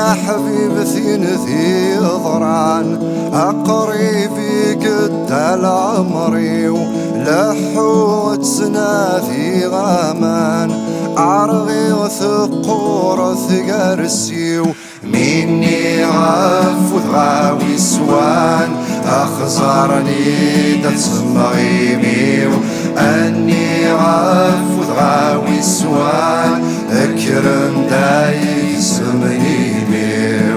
يا حبيبتي ذي ضران أقريبي قد العمري ولحوت سنافي غامان عرغي وثقور ثقرسي مني غف وثغاوي سوان أخزرني تسمغيمي أني غف وثغاوي سوان أكرم دايك سمنيمي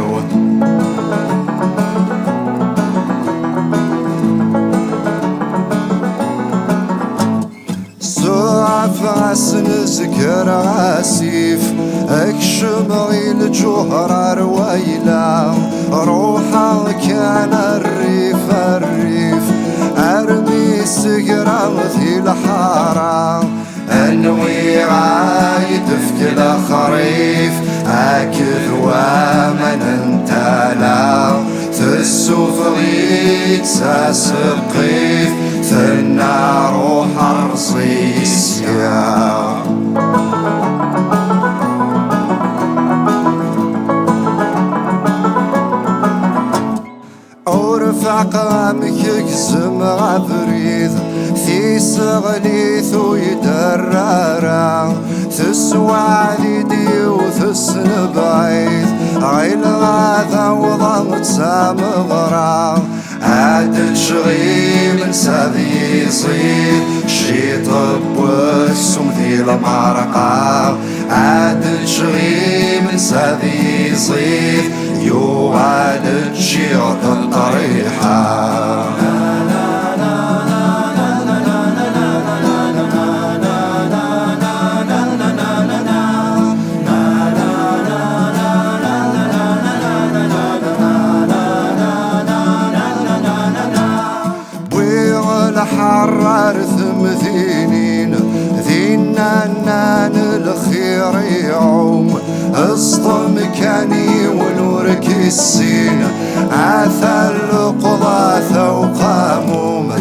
فاسن زكر غاسيف اكشم غيل جوهر رويلا روحا كان الريف ارمي سقراثي الحارة انوي عايد في كل خريف اكل ومن انتلا تسوف غيد ساسقيف ثنا روح الرصيص يا ورفع قامك يقسم عبريد في صغليث ويدرارا تسوى عديدي وتسن بعيد عيل غاثا وضمت سامغرا عاد شغي من ساذي يصيد شي طب والسم ذي المعرقة عاد شغي من ساذي يصيد يوعد شيرة الطريحة حرر ثمثينين ذينا نان الخير يعوم اسطم كاني ونورك السين عثى القضاة وقاموم